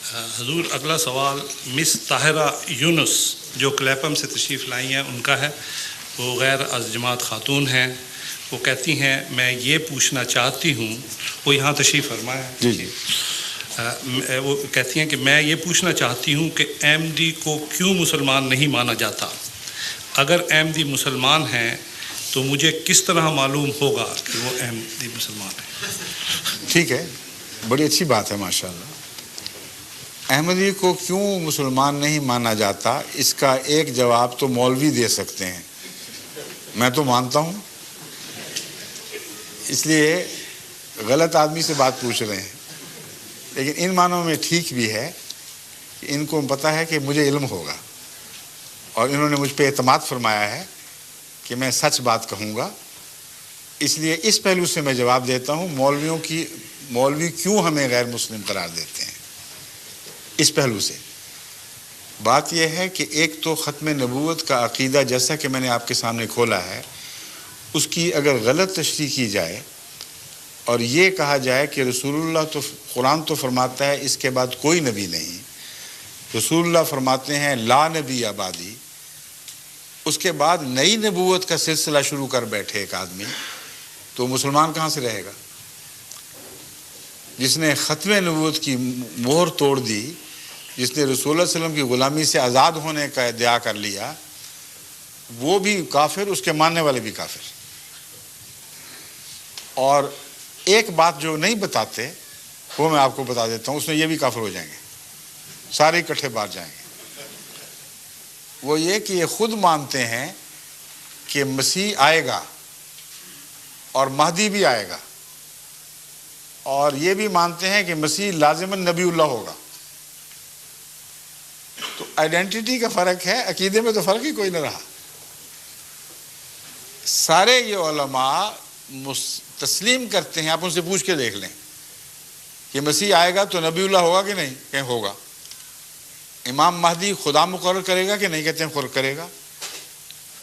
حضور اگلا سوال مس طاہرہ یونس جو کلیپم سے تشریف لائی ہیں ان کا ہے. وہ غیر از جماعت خاتون ہیں. وہ کہتی ہیں میں یہ پوچھنا چاہتی ہوں، وہ یہاں تشریف فرما ہے. جی وہ کہتی ہیں کہ میں یہ پوچھنا چاہتی ہوں کہ احمدی کو کیوں مسلمان نہیں مانا جاتا؟ اگر احمدی مسلمان ہیں تو مجھے کس طرح معلوم ہوگا کہ وہ احمدی مسلمان ہیں؟ ٹھیک ہے، بڑی اچھی بات ہے ماشاءاللہ. احمدی کو کیوں مسلمان نہیں مانا جاتا، اس کا ایک جواب تو مولوی دے سکتے ہیں. میں تو مانتا ہوں، اس لیے غلط آدمی سے بات پوچھ رہے ہیں. لیکن ان معنوں میں ٹھیک بھی ہے کہ ان کو پتہ ہے کہ مجھے علم ہوگا، اور انہوں نے مجھ پہ اعتماد فرمایا ہے کہ میں سچ بات کہوں گا. اس لیے اس پہلو سے میں جواب دیتا ہوں. مولوی کیوں ہمیں غیر مسلم قرار دیتے ہیں، اس پہلو سے بات یہ ہے کہ ایک تو ختم نبوت کا عقیدہ جیسا کہ میں نے آپ کے سامنے کھولا ہے، اس کی اگر غلط تشریح کی جائے اور یہ کہا جائے کہ رسول اللہ تو قرآن تو فرماتا ہے اس کے بعد کوئی نبی نہیں، رسول اللہ فرماتے ہیں لا نبی آبادی، اس کے بعد نئی نبوت کا سلسلہ شروع کر بیٹھے ایک آدمی، تو مسلمان کہاں سے رہے گا؟ جس نے ختم نبوت کی مہر توڑ دی، جس نے رسول اللہ صلی اللہ علیہ وسلم کی غلامی سے آزاد ہونے کا ادعا کر لیا، وہ بھی کافر، اس کے ماننے والے بھی کافر. اور ایک بات جو نہیں بتاتے وہ میں آپ کو بتا دیتا ہوں، اس میں یہ بھی کافر ہو جائیں گے، سارے اکٹھے باہر جائیں گے. وہ یہ کہ یہ خود مانتے ہیں کہ مسیح آئے گا اور مہدی بھی آئے گا، اور یہ بھی مانتے ہیں کہ مسیح لازماً نبی اللہ ہوگا. تو آئیڈینٹی کا فرق ہے، عقیدے میں تو فرق ہی کوئی نہ رہا. سارے یہ علماء تسلیم کرتے ہیں، آپ ان سے پوچھ کے دیکھ لیں کہ مسیح آئے گا تو نبی اللہ ہوگا کہ نہیں؟ کہ ہوگا. امام مہدی خدا مقرر کرے گا کہ نہیں؟ کہتے ہیں مقرر کرے گا.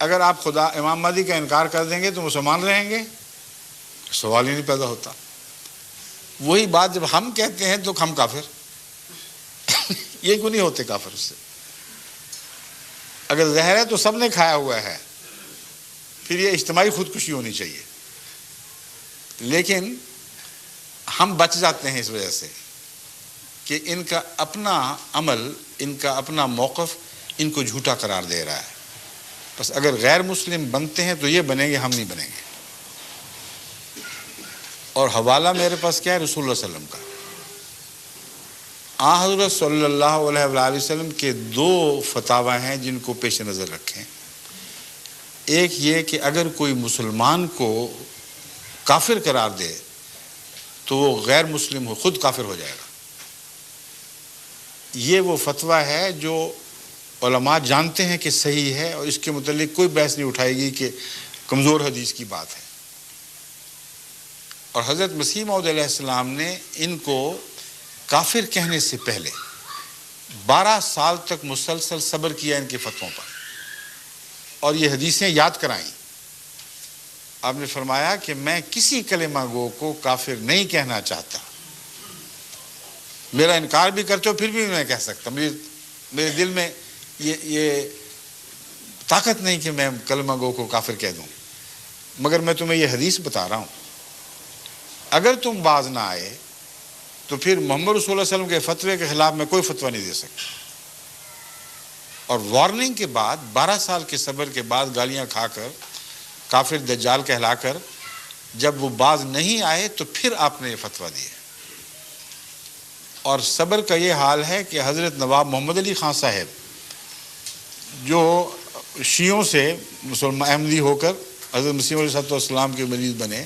اگر آپ امام مہدی کا انکار کر دیں گے تو مسلمان رہیں گے؟ سوال ہی نہیں پیدا ہوتا. وہی بات جب ہم کہتے ہیں تو ہم کافر یہ کیوں نہیں ہوتے کافر اس سے؟ اگر زہر ہے تو سب نے کھایا ہوا ہے، پھر یہ اجتماعی خودکشی ہونی چاہیے. لیکن ہم بچ جاتے ہیں اس وجہ سے کہ ان کا اپنا عمل، ان کا اپنا موقف ان کو جھوٹا قرار دے رہا ہے. بس اگر غیر مسلم بنتے ہیں تو یہ بنیں گے، ہم نہیں بنیں گے. اور حوالہ میرے پاس کیا ہے؟ رسول اللہ صلی اللہ علیہ وسلم کا. حضرت صلی اللہ علیہ وآلہ وسلم کے دو فتاوی ہیں جن کو پیش نظر رکھیں. ایک یہ کہ اگر کوئی مسلمان کو کافر قرار دے تو وہ غیر مسلم ہو، خود کافر ہو جائے گا. یہ وہ فتویٰ ہے جو علماء جانتے ہیں کہ صحیح ہے، اور اس کے متعلق کوئی بحث نہیں اٹھائے گی کہ کمزور حدیث کی بات ہے. اور حضرت مسیح موعود علیہ السلام نے ان کو کافر کہنے سے پہلے 12 سال تک مسلسل صبر کیا ان کے فتووں پر، اور یہ حدیثیں یاد کرائیں. آپ نے فرمایا کہ میں کسی کلمہ گو کو کافر نہیں کہنا چاہتا. میرا انکار بھی کرتے ہو پھر بھی میں کہہ سکتا، میرے دل میں یہ طاقت نہیں کہ میں کلمہ گو کو کافر کہہ دوں. مگر میں تمہیں یہ حدیث بتا رہا ہوں، اگر تم باز نہ آئے تو پھر محمد رسول اللہ صلی اللہ علیہ وسلم کے فتوے کے خلاف میں کوئی فتویٰ نہیں دے سکتا. اور وارننگ کے بعد 12 سال کے صبر کے بعد گالیاں کھا کر کافر دجال کہلا کر جب وہ باز نہیں آئے تو پھر آپ نے یہ فتویٰ دیا. اور صبر کا یہ حال ہے کہ حضرت نواب محمد علی خان صاحب جو شیعوں سے مسلمان احمدی ہو کر حضرت مسیح علیہ السلام کے مریض بنے،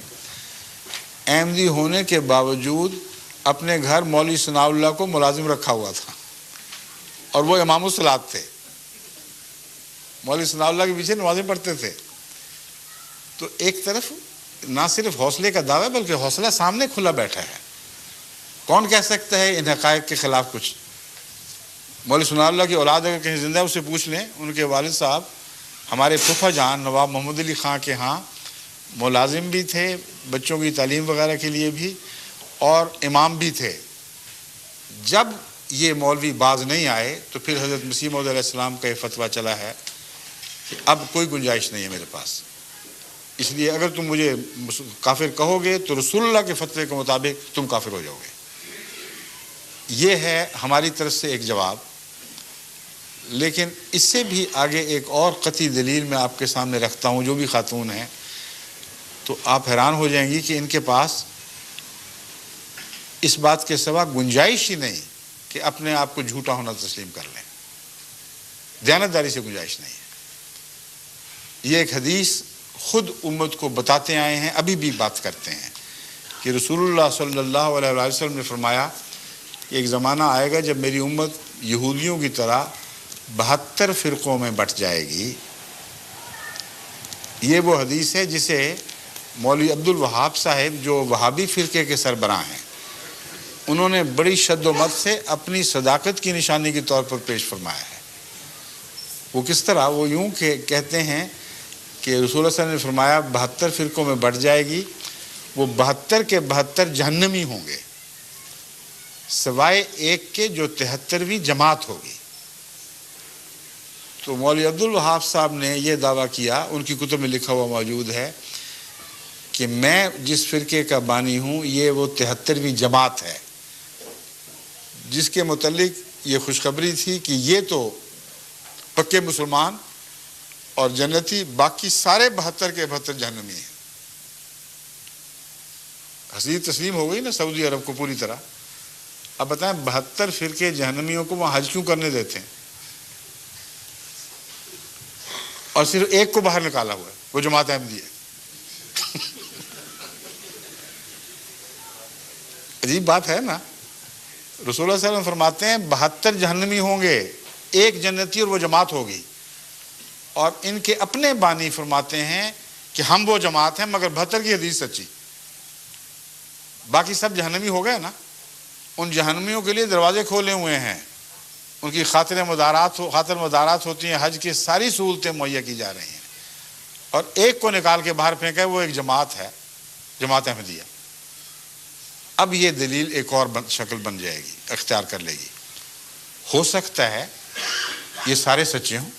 احمدی ہونے کے باوجود اپنے گھر مولوی ثناء اللہ کو ملازم رکھا ہوا تھا، اور وہ امام الصلاۃ تھے. مولوی ثناء اللہ کے پیچھے نمازیں پڑھتے تھے. تو ایک طرف نہ صرف حوصلے کا دعویٰ بلکہ حوصلہ سامنے کھلا بیٹھا ہے. کون کہہ سکتا ہے ان حقائق کے خلاف کچھ؟ مولوی ثناء اللہ کی اولاد اگر کہیں زندہ ہے اس سے پوچھ لیں. ان کے والد صاحب ہمارے پھوپھا جان نواب محمد علی خان کے ہاں ملازم بھی تھے، بچوں کی تعلیم وغیرہ کے لیے بھی، اور امام بھی تھے. جب یہ مولوی باز نہیں آئے تو پھر حضرت مسیح موعود علیہ السلام کا یہ فتویٰ چلا ہے کہ اب کوئی گنجائش نہیں ہے میرے پاس، اس لیے اگر تم مجھے کافر کہو گے تو رسول اللہ کے فتوے کے مطابق تم کافر ہو جاؤ گے۔ یہ ہے ہماری طرف سے ایک جواب، لیکن اس سے بھی آگے ایک اور قطعی دلیل میں آپ کے سامنے رکھتا ہوں، جو بھی خاتون ہیں تو آپ حیران ہو جائیں گی کہ ان کے پاس اس بات کے سوا گنجائش ہی نہیں کہ اپنے آپ کو جھوٹا ہونا تسلیم کر لیں، دیانتداری سے گنجائش نہیں ہے۔ یہ ایک حدیث خود امت کو بتاتے آئے ہیں، ابھی بھی بات کرتے ہیں کہ رسول اللہ صلی اللہ علیہ وسلم نے فرمایا کہ ایک زمانہ آئے گا جب میری امت یہودیوں کی طرح 72 فرقوں میں بٹ جائے گی۔ یہ وہ حدیث ہے جسے مولوی عبد الوہاب صاحب جو وہابی فرقے کے سربراہ ہیں، انہوں نے بڑی شد و مت سے اپنی صداقت کی نشانی کے طور پر پیش فرمایا ہے۔ وہ کس طرح؟ وہ یوں کہ کہتے ہیں کہ رسول اللہ صلی اللہ علیہ وسلم نے فرمایا 72 فرقوں میں بٹ جائے گی، وہ 72 کے 72 جہنمی ہوں گے، سوائے ایک کے جو 73ویں جماعت ہوگی۔ تو مولوی عبد الوہاب صاحب نے یہ دعویٰ کیا، ان کی کتب میں لکھا ہوا موجود ہے کہ میں جس فرقے کا بانی ہوں یہ وہ 73ویں جماعت ہے، جس کے متعلق یہ خوشخبری تھی کہ یہ تو پکے مسلمان اور جنتی، باقی سارے 72 کے 72 جہنمی ہیں۔ حدیث تسلیم ہو گئی نا سعودی عرب کو پوری طرح۔ اب بتائیں 72 فرقے جہنمیوں کو وہاں حج کیوں کرنے دیتے ہیں اور صرف ایک کو باہر نکالا ہوا ہے، وہ جماعت احمدیہ ہے؟ عجیب بات ہے نا۔ رسول اللہ صلی اللہ علیہ وسلم فرماتے ہیں 72 جہنمی ہوں گے، ایک جنتی اور وہ جماعت ہوگی، اور ان کے اپنے بانی فرماتے ہیں کہ ہم وہ جماعت ہیں مگر 72 کی حدیث سچی، باقی سب جہنمی ہو گئے نا۔ ان جہنمیوں کے لیے دروازے کھولے ہوئے ہیں، ان کی خاطر مدارات ہوتی ہیں، حج کی ساری سہولتیں مہیا کی جا رہی ہیں، اور ایک کو نکال کے باہر پھینکا ہے، وہ ایک جماعت ہے، جماعت احمدیہ۔ اب یہ دلیل ایک اور شکل بن جائے گی، اختیار کر لے گی۔ ہو سکتا ہے یہ سارے سچے ہوں،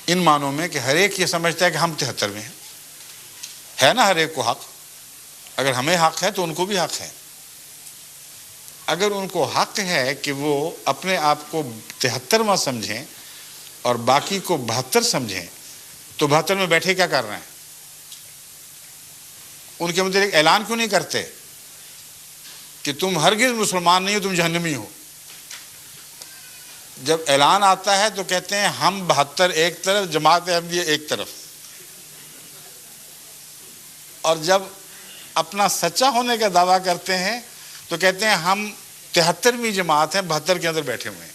ان معنوں میں کہ ہر ایک یہ سمجھتا ہے کہ ہم 73ویں ہیں، ہے نا ہر ایک کو حق، اگر ہمیں حق ہے تو ان کو بھی حق ہے۔ اگر ان کو حق ہے کہ وہ اپنے آپ کو 73واں سمجھیں اور باقی کو 72 سمجھیں، تو 72 میں بیٹھے کیا کر رہے ہیں؟ ان کے متعلق اعلان کیوں نہیں کرتے کہ تم ہرگز مسلمان نہیں ہو، تم جہنمی ہو؟ جب اعلان آتا ہے تو کہتے ہیں ہم 72 ایک طرف، جماعت احمدیہ ایک طرف، اور جب اپنا سچا ہونے کا دعویٰ کرتے ہیں تو کہتے ہیں ہم 73ویں جماعت ہیں، 72 کے اندر بیٹھے ہوئے ہیں۔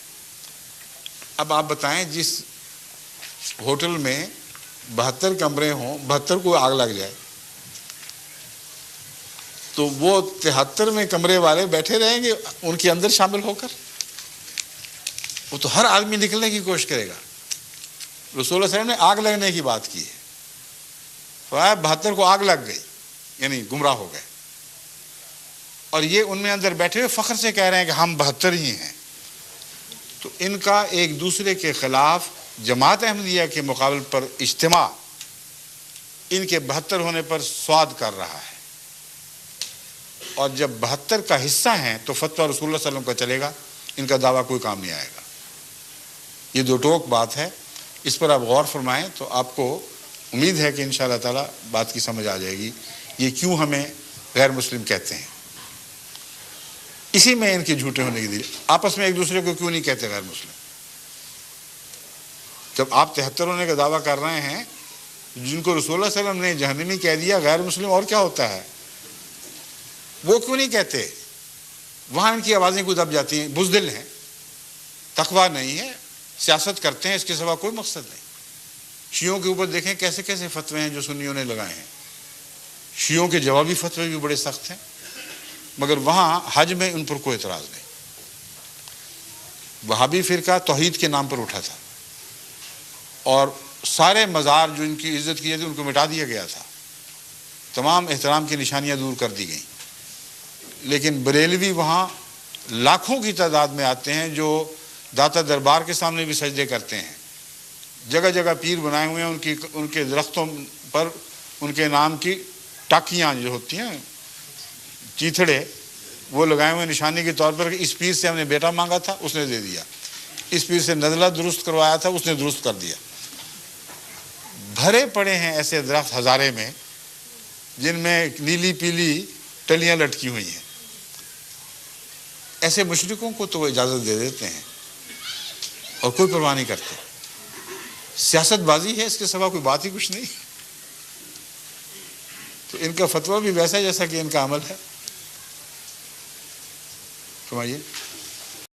اب آپ بتائیں جس ہوٹل میں 72 کمرے ہوں، 72 کو آگ لگ جائے تو وہ 73ویں کمرے والے بیٹھے رہیں گے ان کے اندر شامل ہو کر؟ وہ تو ہر آدمی نکلنے کی کوشش کرے گا۔ رسول اللہ صلی اللہ علیہ وسلم نے آگ لگنے کی بات کی ہے، تو 72 کو آگ لگ گئی، یعنی گمراہ ہو گئے، اور یہ ان میں اندر بیٹھے ہوئے فخر سے کہہ رہے ہیں کہ ہم 72 ہی ہیں۔ تو ان کا ایک دوسرے کے خلاف جماعت احمدیہ کے مقابل پر اجتماع ان کے 72 ہونے پر سواد کر رہا ہے، اور جب 72 کا حصہ ہیں تو فتویٰ رسول اللہ صلی اللہ علیہ وسلم کا چلے گا، ان کا دعویٰ کوئی کام نہیں آئے گا۔ یہ دو ٹوک بات ہے، اس پر آپ غور فرمائیں تو آپ کو امید ہے کہ انشاءاللہ تعالی بات کی سمجھ آ جائے گی یہ کیوں ہمیں غیر مسلم کہتے ہیں۔ اسی میں ان کے جھوٹے ہونے کی دلیل، آپس میں ایک دوسرے کو کیوں نہیں کہتے غیر مسلم؟ جب آپ 73 ہونے کا دعویٰ کر رہے ہیں، جن کو رسول اللہ صلی اللہ علیہ وسلم نے جہنمی کہہ دیا، غیر مسلم اور کیا ہوتا ہے، وہ کیوں نہیں کہتے؟ وہاں ان کی آوازیں کو دب جاتی ہیں، بزدل ہیں، تقویٰ نہیں ہے، سیاست کرتے ہیں، اس کے سوا کوئی مقصد نہیں۔ شیعوں کے اوپر دیکھیں کیسے کیسے فتوے ہیں جو سنیوں نے لگائے ہیں، شیعوں کے جوابی فتوے بھی بڑے سخت ہیں، مگر وہاں حج میں ان پر کوئی اعتراض نہیں۔ وہابی فرقہ توحید کے نام پر اٹھا تھا، اور سارے مزار جو ان کی عزت کی جاتی ان کو مٹا دیا گیا تھا، تمام احترام کی نشانیاں دور کر دی گئیں، لیکن بریلوی وہاں لاکھوں کی تعداد میں آتے ہیں جو داتا دربار کے سامنے بھی سجدے کرتے ہیں. جگہ جگہ پیر بنائے ہوئے ہیں, ان کے درختوں پر ان کے نام کی ٹاکیاں جو ہوتی ہیں, چیتھڑے, وہ لگائے ہوئے نشانی کے طور پر کہ اس پیر سے ہم نے بیٹا مانگا تھا, اس نے دے دیا. اس پیر سے نزلہ درست کروایا تھا, اس نے درست کر دیا. بھرے پڑے ہیں ایسے درخت ہزارے میں جن میں نیلی پیلی ٹلیاں لٹکی ہوئی ہیں. ایسے مشرکوں کو تو وہ اجازت دے دیتے ہیں اور کوئی پرواہ نہیں کرتے. سیاست بازی ہے, اس کے سوا کوئی بات ہی کچھ نہیں. تو ان کا فتویٰ بھی ویسا جیسا کہ ان کا عمل ہے. فرمائیے.